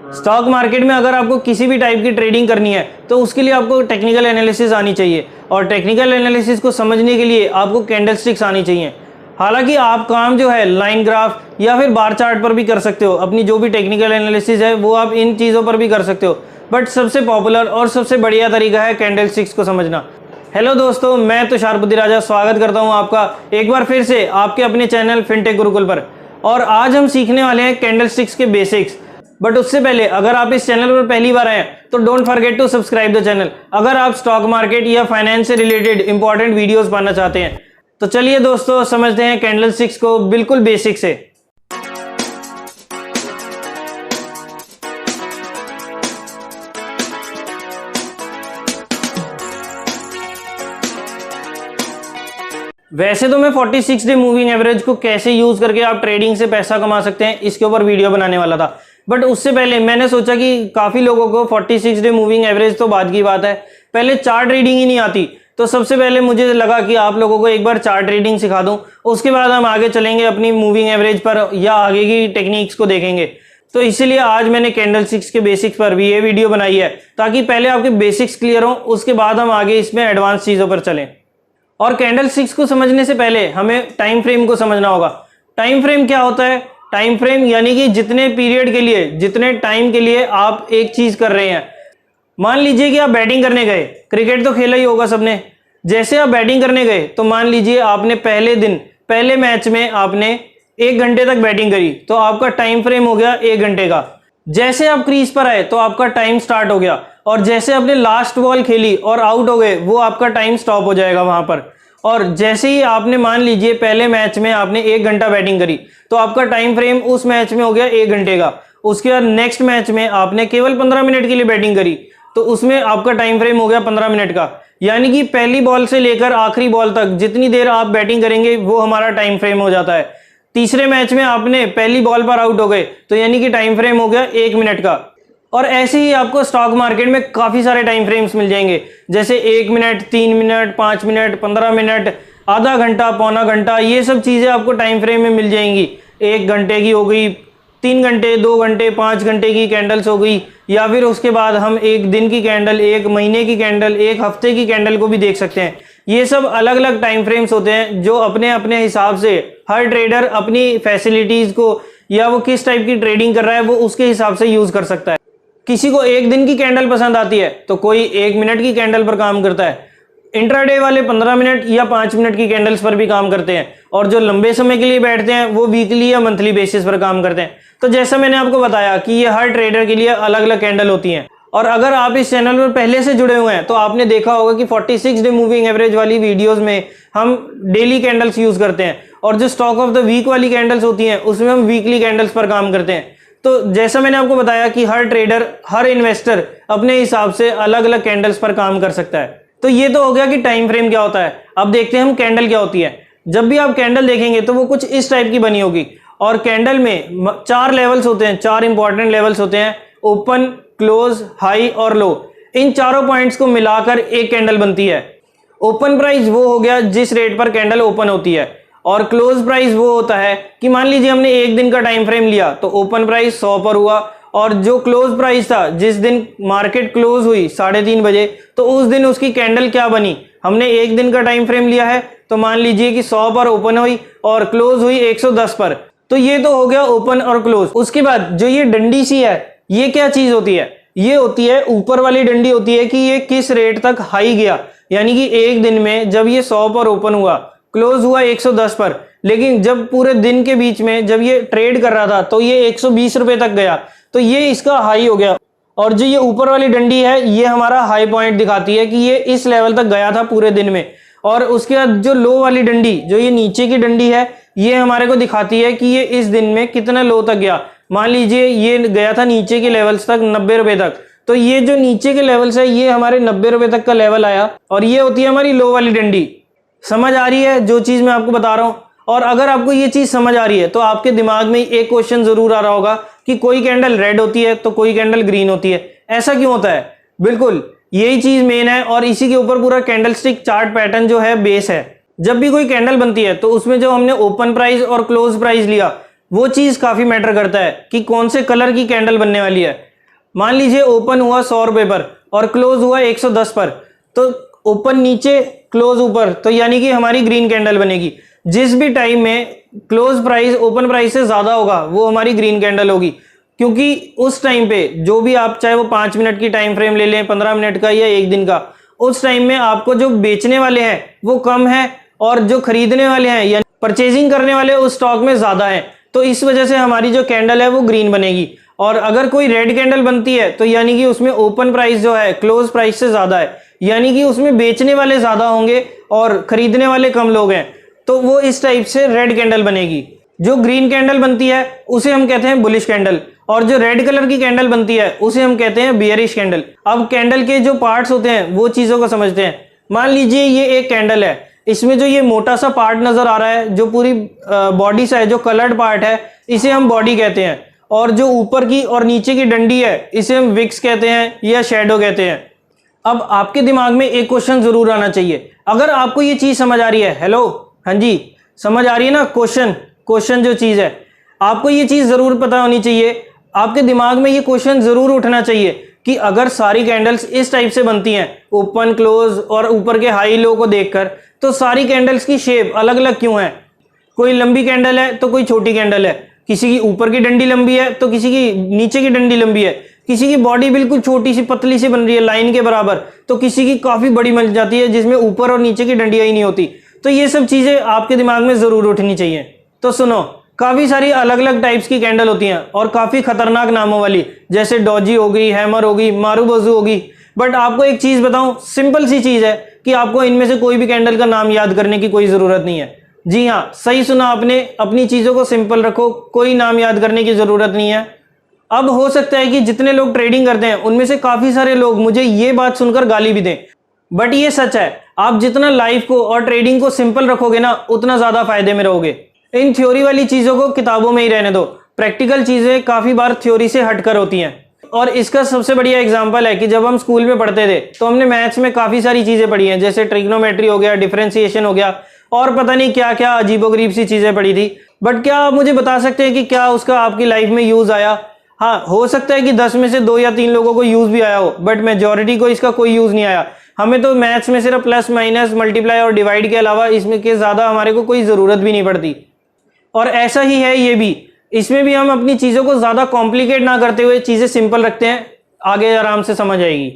Stock market में अगर आपको किसी भी टाइप की ट्रेडिंग करनी है तो उसके लिए आपको टेक्निकल एनालिसिस आनी चाहिए, और टेक्निकल एनालिसिस को समझने के लिए आपको कैंडलस्टिक्स आनी चाहिए। हालांकि आप काम जो है लाइन ग्राफ या फिर बार चार्ट पर भी कर सकते हो, अपनी जो भी टेक्निकल एनालिसिस है वो आप इन चीज़ों पर भी कर सकते हो, बट सबसे पॉपुलर और सबसे बढ़िया तरीका है कैंडलस्टिक्स को समझना। हेलो दोस्तों, मैं तुषार बुद्धिराजा स्वागत करता हूं आपका एक बार फिर से आपके अपने चैनल फिनटेक गुरुकुल पर। और आज हम सीखने वाले हैं कैंडलस्टिक्स के बेसिक्स। बट उससे पहले अगर आप इस चैनल पर पहली बार आए तो don't forget to subscribe the channel, अगर आप स्टॉक मार्केट या फाइनेंस से रिलेटेड इंपॉर्टेंट वीडियोस पाना चाहते हैं। तो चलिए दोस्तों, समझते हैं कैंडलस्टिक्स को बिल्कुल बेसिक से। वैसे तो मैं 46 डे मूविंग एवरेज को कैसे यूज करके आप ट्रेडिंग से पैसा कमा सकते हैं इसके ऊपर वीडियो बनाने वाला था, बट उससे पहले मैंने सोचा कि काफी लोगों को 46 डे मूविंग एवरेज तो बाद की बात है, पहले चार्ट रीडिंग ही नहीं आती। तो सबसे पहले मुझे लगा कि आप लोगों को एक बार चार्ट रीडिंग सिखा दूं, उसके बाद हम आगे चलेंगे अपनी मूविंग एवरेज पर या आगे की टेक्निक्स को देखेंगे। तो इसीलिए आज मैंने कैंडलस्टिक्स के बेसिक्स पर भी ये वीडियो बनाई है, ताकि पहले आपके बेसिक्स क्लियर हो, उसके बाद हम आगे इसमें एडवांस चीजों पर चलें। और कैंडलस्टिक्स को समझने से पहले हमें टाइम फ्रेम को समझना होगा। टाइम फ्रेम क्या होता है? टाइम फ्रेम यानी कि जितने पीरियड के लिए, जितने टाइम के लिए आप एक चीज कर रहे हैं। मान लीजिए कि आप बैटिंग करने गए, क्रिकेट तो खेला ही होगा सबने। जैसे आप बैटिंग करने गए तो मान लीजिए आपने पहले दिन पहले मैच में आपने 1 घंटे तक बैटिंग करी, तो आपका टाइम फ्रेम हो गया 1 घंटे का। जैसे आप क्रीज पर आए तो आपका टाइम स्टार्ट हो गया, और जैसे आपने लास्ट बॉल खेली और आउट हो गए वो आपका टाइम स्टॉप हो जाएगा वहां पर। और जैसे ही आपने मान लीजिए पहले मैच में आपने 1 घंटा बैटिंग करी तो आपका टाइम फ्रेम उस मैच में हो गया 1 घंटे का। उसके बाद नेक्स्ट मैच में आपने केवल 15 मिनट के लिए बैटिंग करी तो उसमें आपका टाइम फ्रेम हो गया 15 मिनट का। यानी कि पहली बॉल से लेकर आखिरी बॉल तक जितनी देर आप बैटिंग करेंगे वो हमारा टाइम फ्रेम हो जाता है। तीसरे मैच में आपने पहली बॉल पर आउट हो गए तो यानी कि टाइम फ्रेम हो गया 1 मिनट का। और ऐसे ही आपको स्टॉक मार्केट में काफी सारे टाइम फ्रेम्स मिल जाएंगे, जैसे 1 मिनट, 3 मिनट, 5 मिनट, 15 मिनट, आधा घंटा, पौना घंटा, ये सब चीजें आपको टाइम फ्रेम में मिल जाएंगी। 1 घंटे की हो गई, 3 घंटे, 2 घंटे, 5 घंटे की कैंडल्स हो गई, या फिर उसके बाद हम 1 दिन की कैंडल, 1 महीने की कैंडल, 1 हफ्ते की कैंडल को भी देख सकते हैं। ये सब अलग अलग टाइम फ्रेम्स होते हैं जो अपने अपने हिसाब से हर ट्रेडर अपनी फैसिलिटीज को या वो किस टाइप की ट्रेडिंग कर रहा है वो उसके हिसाब से यूज कर सकता है। किसी को 1 दिन की कैंडल पसंद आती है तो कोई 1 मिनट की कैंडल पर काम करता है। इंट्राडे वाले 15 मिनट या 5 मिनट की कैंडल्स पर भी काम करते हैं, और जो लंबे समय के लिए बैठते हैं वो वीकली या मंथली बेसिस पर काम करते हैं। तो जैसा मैंने आपको बताया कि ये हर ट्रेडर के लिए अलग अलग कैंडल होती हैं। और अगर आप इस चैनल पर पहले से जुड़े हुए हैं तो आपने देखा होगा कि 46 डे मूविंग एवरेज वाली वीडियोस में हम डेली कैंडल्स यूज करते हैं, और जो स्टॉक ऑफ द वीक वाली कैंडल्स होती हैं उसमें हम वीकली कैंडल्स पर काम करते हैं। तो जैसा मैंने आपको बताया कि हर ट्रेडर, हर इन्वेस्टर अपने हिसाब से अलग अलग कैंडल्स पर काम कर सकता है। तो ये तो हो गया कि टाइम फ्रेम क्या होता है। अब देखते हैं हम कैंडल क्या होती है। जब भी आप कैंडल देखेंगे तो वो कुछ इस टाइप की बनी होगी, और कैंडल में 4 लेवल्स होते हैं, 4 इंपॉर्टेंट लेवल्स होते हैं, ओपन, क्लोज, हाई और लो। इन चारों पॉइंट्स को मिलाकर एक कैंडल बनती है। ओपन प्राइस वो हो गया जिस रेट पर कैंडल ओपन होती है, और क्लोज प्राइस वो होता है कि मान लीजिए हमने 1 दिन का टाइम फ्रेम लिया तो ओपन प्राइस 100 पर हुआ, और जो क्लोज प्राइस था जिस दिन मार्केट क्लोज हुई 3:30 बजे तो उस दिन उसकी कैंडल क्या बनी। हमने 1 दिन का टाइम फ्रेम लिया है तो मान लीजिए कि 100 पर ओपन हुई और क्लोज हुई 110 पर। तो ये तो हो गया ओपन और क्लोज। उसके बाद जो ये डंडी सी है, ये क्या चीज होती है? ये होती है ऊपर वाली डंडी होती है कि ये किस रेट तक हाई गया। यानी कि 1 दिन में जब ये 100 पर ओपन हुआ, क्लोज हुआ 110 पर, लेकिन जब पूरे दिन के बीच में जब ये ट्रेड कर रहा था तो ये 120 रुपए तक गया, तो ये इसका हाई हो गया। और जो ये ऊपर वाली डंडी है ये हमारा हाई पॉइंट दिखाती है कि ये इस लेवल तक गया था पूरे दिन में। और उसके बाद जो लो वाली डंडी, जो ये नीचे की डंडी है, ये हमारे को दिखाती है कि ये इस दिन में कितना लो तक गया। मान लीजिए ये गया था नीचे के लेवल्स तक 90 रुपए तक, तो ये जो नीचे के लेवल्स है ये हमारे 90 रुपए तक का लेवल आया, और ये होती है हमारी लो वाली डंडी। समझ आ रही है जो चीज मैं आपको बता रहा हूं? और अगर आपको ये चीज समझ आ रही है तो आपके दिमाग में एक क्वेश्चन जरूर आ रहा होगा कि कोई कैंडल रेड होती है तो कोई कैंडल ग्रीन होती है, ऐसा क्यों होता है? बिल्कुल यही चीज मेन है, और इसी के ऊपर पूरा कैंडलस्टिक चार्ट पैटर्न जो है बेस है। जब भी कोई कैंडल बनती है तो उसमें जो हमने ओपन प्राइस और क्लोज प्राइस लिया वो चीज काफी मैटर करता है कि कौन से कलर की कैंडल बनने वाली है। मान लीजिए ओपन हुआ 100 रुपये पर और क्लोज हुआ 110 पर, तो ओपन नीचे क्लोज ऊपर, तो यानी कि हमारी ग्रीन कैंडल बनेगी। जिस भी टाइम में क्लोज प्राइस ओपन प्राइस से ज्यादा होगा वो हमारी ग्रीन कैंडल होगी, क्योंकि उस टाइम पे जो भी आप चाहे वो 5 मिनट की टाइम फ्रेम ले लें, 15 मिनट का या 1 दिन का, उस टाइम में आपको जो बेचने वाले हैं वो कम है और जो खरीदने वाले हैं या परचेजिंग करने वाले उस स्टॉक में ज्यादा है, तो इस वजह से हमारी जो कैंडल है वो ग्रीन बनेगी। और अगर कोई रेड कैंडल बनती है तो यानी कि उसमें ओपन प्राइस जो है क्लोज प्राइस से ज्यादा है, यानी कि उसमें बेचने वाले ज्यादा होंगे और खरीदने वाले कम लोग हैं, तो वो इस टाइप से रेड कैंडल बनेगी। जो ग्रीन कैंडल बनती है उसे हम कहते हैं बुलिश कैंडल, और जो रेड कलर की कैंडल बनती है उसे हम कहते हैं बियरिश कैंडल। अब कैंडल के जो पार्ट्स होते हैं वो चीजों को समझते हैं। मान लीजिए ये एक कैंडल है, इसमें जो ये मोटा सा पार्ट नजर आ रहा है, जो पूरी बॉडी सा है, जो कलर्ड पार्ट है, इसे हम बॉडी कहते हैं। और जो ऊपर की और नीचे की डंडी है इसे हम विक्स कहते हैं या शैडो कहते हैं। अब आपके दिमाग में एक क्वेश्चन जरूर आना चाहिए, अगर आपको ये चीज समझ आ रही है, हेलो, हाँ जी, समझ आ रही है ना, क्वेश्चन जो चीज है, आपको ये चीज जरूर पता होनी चाहिए, आपके दिमाग में ये क्वेश्चन जरूर उठना चाहिए कि अगर सारी कैंडल्स इस टाइप से बनती हैं, ओपन क्लोज और ऊपर के हाई लो को देखकर, तो सारी कैंडल्स की शेप अलग अलग क्यों है? कोई लंबी कैंडल है तो कोई छोटी कैंडल है, किसी की ऊपर की डंडी लंबी है तो किसी की नीचे की डंडी लंबी है, किसी की बॉडी बिल्कुल छोटी सी पतली सी बन रही है लाइन के बराबर, तो किसी की काफी बड़ी बन जाती है जिसमें ऊपर और नीचे की डंडियां ही नहीं होती। तो ये सब चीजें आपके दिमाग में जरूर उठनी चाहिए। तो सुनो, काफी सारी अलग अलग टाइप्स की कैंडल होती हैं और काफी खतरनाक नामों वाली, जैसे डॉजी हो गई, हैमर हो गई, मारूबोजू होगी। बट आपको एक चीज बताऊं, सिंपल सी चीज है कि आपको इनमें से कोई भी कैंडल का नाम याद करने की कोई जरूरत नहीं है। जी हाँ, सही सुना आपने, अपनी चीजों को सिंपल रखो, कोई नाम याद करने की जरूरत नहीं है। अब हो सकता है कि जितने लोग ट्रेडिंग करते हैं उनमें से काफी सारे लोग मुझे ये बात सुनकर गाली भी दें, बट ये सच है, आप जितना लाइफ को और ट्रेडिंग को सिंपल रखोगे ना, उतना ज्यादा फायदे में रहोगे। इन थ्योरी वाली चीजों को किताबों में ही रहने दो, प्रैक्टिकल चीजें काफी बार थ्योरी से हटकर होती हैं। और इसका सबसे बढ़िया एग्जांपल है कि जब हम स्कूल में पढ़ते थे तो हमने मैथ्स में काफी सारी चीजें पढ़ी हैं, जैसे ट्रिग्नोमेट्री हो गया, डिफरेंशिएशन हो गया, और पता नहीं क्या क्या अजीबोगरीब सी चीजें पढ़ी थी। बट क्या आप मुझे बता सकते हैं कि क्या उसका आपकी लाइफ में यूज आया? हाँ, हो सकता है कि 10 में से 2 या 3 लोगों को यूज भी आया हो, बट मेजोरिटी को इसका कोई यूज नहीं आया। हमें तो मैथ्स में सिर्फ प्लस माइनस मल्टीप्लाई और डिवाइड के अलावा इसमें के ज्यादा हमारे को कोई जरूरत भी नहीं पड़ती। और ऐसा ही है ये भी, इसमें भी हम अपनी चीजों को ज्यादा कॉम्प्लिकेट ना करते हुए चीजें सिंपल रखते हैं, आगे आराम से समझ आएगी।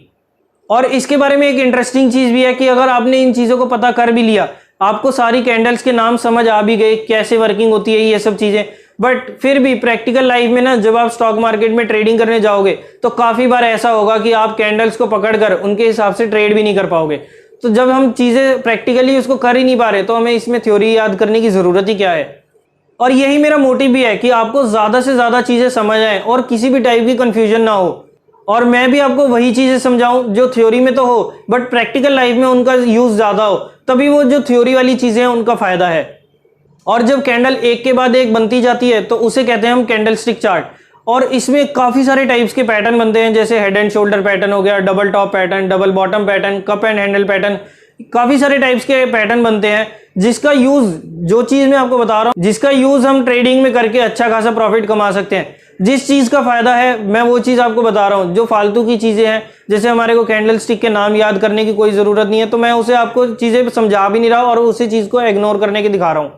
और इसके बारे में एक इंटरेस्टिंग चीज भी है कि अगर आपने इन चीजों को पता कर भी लिया, आपको सारी कैंडल्स के नाम समझ आ भी गए, कैसे वर्किंग होती है ये सब चीजें, बट फिर भी प्रैक्टिकल लाइफ में ना, जब आप स्टॉक मार्केट में ट्रेडिंग करने जाओगे तो काफी बार ऐसा होगा कि आप कैंडल्स को पकड़कर उनके हिसाब से ट्रेड भी नहीं कर पाओगे। तो जब हम चीजें प्रैक्टिकली उसको कर ही नहीं पा रहे तो हमें इसमें थ्योरी याद करने की जरूरत ही क्या है। और यही मेरा मोटिव भी है कि आपको ज्यादा से ज्यादा चीजें समझ आए और किसी भी टाइप की कंफ्यूजन ना हो, और मैं भी आपको वही चीजें समझाऊं जो थ्योरी में तो हो बट प्रैक्टिकल लाइफ में उनका यूज ज्यादा हो, तभी वो जो थ्योरी वाली चीजें हैं उनका फायदा है। और जब कैंडल एक के बाद एक बनती जाती है तो उसे कहते हैं हम कैंडल स्टिक चार्ट, और इसमें काफी सारे टाइप्स के पैटर्न बनते हैं, जैसे हेड एंड शोल्डर पैटर्न हो गया, double top pattern, double bottom pattern, cup and handle pattern, काफी सारे टाइप्स के पैटर्न बनते हैं जिसका यूज, जो चीज मैं आपको बता रहा हूं, जिसका यूज हम ट्रेडिंग में करके अच्छा खासा प्रॉफिट कमा सकते हैं। जिस चीज का फायदा है मैं वो चीज आपको बता रहा हूं। जो फालतू की चीजें हैं, जैसे हमारे को कैंडल स्टिक के नाम याद करने की कोई जरूरत नहीं है, तो मैं उसे आपको चीजें समझा भी नहीं रहा और उसी चीज को इग्नोर करने की दिखा रहा हूं,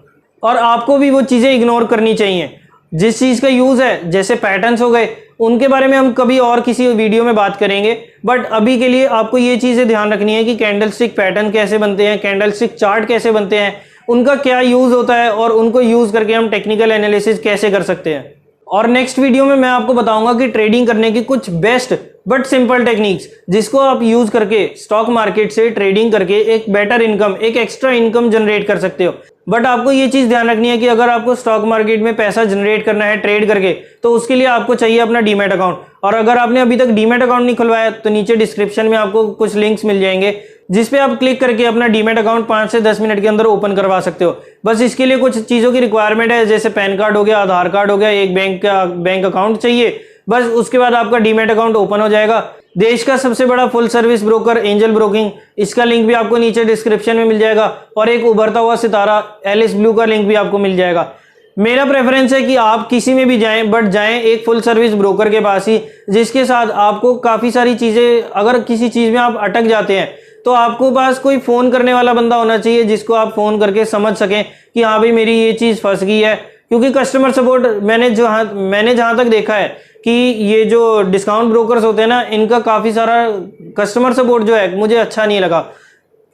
और आपको भी वो चीजें इग्नोर करनी चाहिए। जिस चीज का यूज है, जैसे पैटर्न्स हो गए, उनके बारे में हम कभी और किसी वीडियो में बात करेंगे, बट अभी के लिए आपको ये चीजें ध्यान रखनी है कि कैंडल स्टिक पैटर्न कैसे बनते हैं, कैंडल स्टिक चार्ट कैसे बनते हैं, उनका क्या यूज होता है और उनको यूज करके हम टेक्निकल एनालिसिस कैसे कर सकते हैं। और नेक्स्ट वीडियो में मैं आपको बताऊंगा कि ट्रेडिंग करने की कुछ बेस्ट बट सिंपल टेक्निक्स, जिसको आप यूज करके स्टॉक मार्केट से ट्रेडिंग करके एक बेटर इनकम, एक एक्स्ट्रा इनकम जनरेट कर सकते हो। बट आपको ये चीज ध्यान रखनी है कि अगर आपको स्टॉक मार्केट में पैसा जनरेट करना है ट्रेड करके, तो उसके लिए आपको चाहिए अपना डीमैट अकाउंट। और अगर आपने अभी तक डीमैट अकाउंट नहीं खुलवाया तो नीचे डिस्क्रिप्शन में आपको कुछ लिंक्स मिल जाएंगे, जिसपे आप क्लिक करके अपना डीमैट अकाउंट 5 से 10 मिनट के अंदर ओपन करवा सकते हो। बस इसके लिए कुछ चीजों की रिक्वायरमेंट है, जैसे पैन कार्ड हो गया, आधार कार्ड हो गया, एक बैंक अकाउंट चाहिए, बस उसके बाद आपका डीमैट अकाउंट ओपन हो जाएगा। देश का सबसे बड़ा full service broker angel broking, इसका लिंक भी आपको नीचे डिस्क्रिप्शन में मिल जाएगा, और एक उभरता हुआ सितारा एलिस ब्लू का लिंक भी आपको मिल जाएगा। मेरा प्रेफरेंस है कि आप किसी में भी जाएं, बट जाएं एक फुल सर्विस ब्रोकर के पास ही, जिसके साथ आपको काफ़ी सारी चीज़ें, अगर किसी चीज़ में आप अटक जाते हैं तो आपको पास कोई फ़ोन करने वाला बंदा होना चाहिए जिसको आप फ़ोन करके समझ सकें कि हाँ भाई मेरी ये चीज़ फंस गई है। क्योंकि कस्टमर सपोर्ट मैंने जहाँ तक देखा है कि ये जो डिस्काउंट ब्रोकर्स होते हैं ना, इनका काफ़ी सारा कस्टमर सपोर्ट जो है मुझे अच्छा नहीं लगा।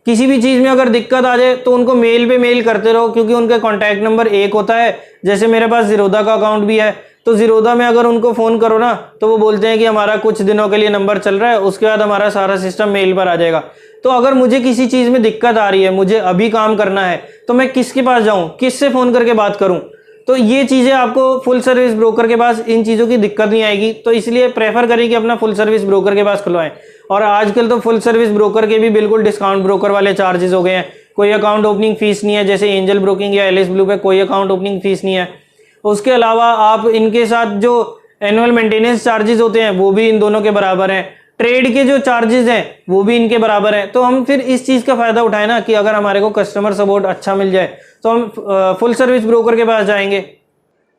किसी भी चीज़ में अगर दिक्कत आ जाए तो उनको मेल पे मेल करते रहो, क्योंकि उनका कॉन्टैक्ट नंबर एक होता है। जैसे मेरे पास ज़ीरोधा का अकाउंट भी है, तो ज़ीरोधा में अगर उनको फ़ोन करो ना तो वो बोलते हैं कि हमारा कुछ दिनों के लिए नंबर चल रहा है, उसके बाद हमारा सारा सिस्टम मेल पर आ जाएगा। तो अगर मुझे किसी चीज़ में दिक्कत आ रही है, मुझे अभी काम करना है, तो मैं किसके पास जाऊँ, किससे फ़ोन करके बात करूँ? तो ये चीज़ें आपको फुल सर्विस ब्रोकर के पास इन चीज़ों की दिक्कत नहीं आएगी। तो इसलिए प्रेफर करें कि अपना फुल सर्विस ब्रोकर के पास खुलवाएं। और आजकल तो फुल सर्विस ब्रोकर के भी बिल्कुल डिस्काउंट ब्रोकर वाले चार्जेस हो गए हैं। कोई अकाउंट ओपनिंग फीस नहीं है, जैसे एंजल ब्रोकिंग या एलिस ब्लू पे कोई अकाउंट ओपनिंग फीस नहीं है। उसके अलावा आप इनके साथ जो एनुअल मेंटेनेंस चार्जेस होते हैं वो भी इन दोनों के बराबर हैं। ट्रेड के जो चार्जेस हैं वो भी इनके बराबर हैं। तो हम फिर इस चीज़ का फ़ायदा उठाएं ना कि अगर हमारे को कस्टमर सपोर्ट अच्छा मिल जाए तो हम फुल सर्विस ब्रोकर के पास जाएंगे।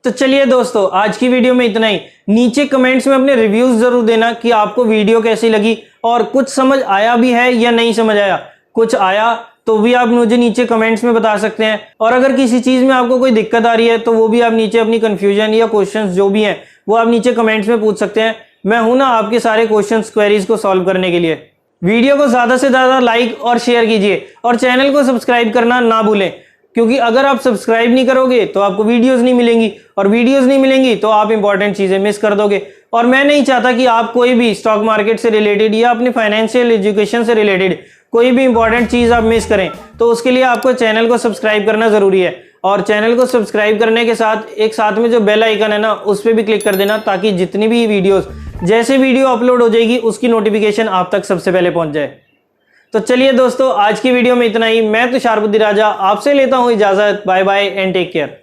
तो चलिए दोस्तों, आज की वीडियो में इतना ही। नीचे कमेंट्स में अपने रिव्यूज जरूर देना कि आपको वीडियो कैसी लगी और कुछ समझ आया भी है या नहीं समझ आया। कुछ आया तो भी आप मुझे नीचे कमेंट्स में बता सकते हैं, और अगर किसी चीज़ में आपको कोई दिक्कत आ रही है तो वो भी आप नीचे अपनी कंफ्यूजन या क्वेश्चंस जो भी हैं वो आप नीचे कमेंट्स में पूछ सकते हैं। मैं हूं ना आपके सारे क्वेश्चंस क्वेरीज को सॉल्व करने के लिए। वीडियो को ज़्यादा से ज़्यादा लाइक और शेयर कीजिए और चैनल को सब्सक्राइब करना ना भूलें, क्योंकि अगर आप सब्सक्राइब नहीं करोगे तो आपको वीडियोस नहीं मिलेंगी, और वीडियोस नहीं मिलेंगी तो आप इंपॉर्टेंट चीज़ें मिस कर दोगे। और मैं नहीं चाहता कि आप कोई भी स्टॉक मार्केट से रिलेटेड या अपनी फाइनेंशियल एजुकेशन से रिलेटेड कोई भी इंपॉर्टेंट चीज़ आप मिस करें। तो उसके लिए आपको चैनल को सब्सक्राइब करना ज़रूरी है, और चैनल को सब्सक्राइब करने के साथ में जो बेल आइकन है ना उस पर भी क्लिक कर देना, ताकि जितनी भी वीडियोस, जैसे वीडियो अपलोड हो जाएगी उसकी नोटिफिकेशन आप तक सबसे पहले पहुंच जाए। तो चलिए दोस्तों, आज की वीडियो में इतना ही। मैं तुषार बुद्धि राजा आपसे लेता हूं इजाजत। Bye bye and take care.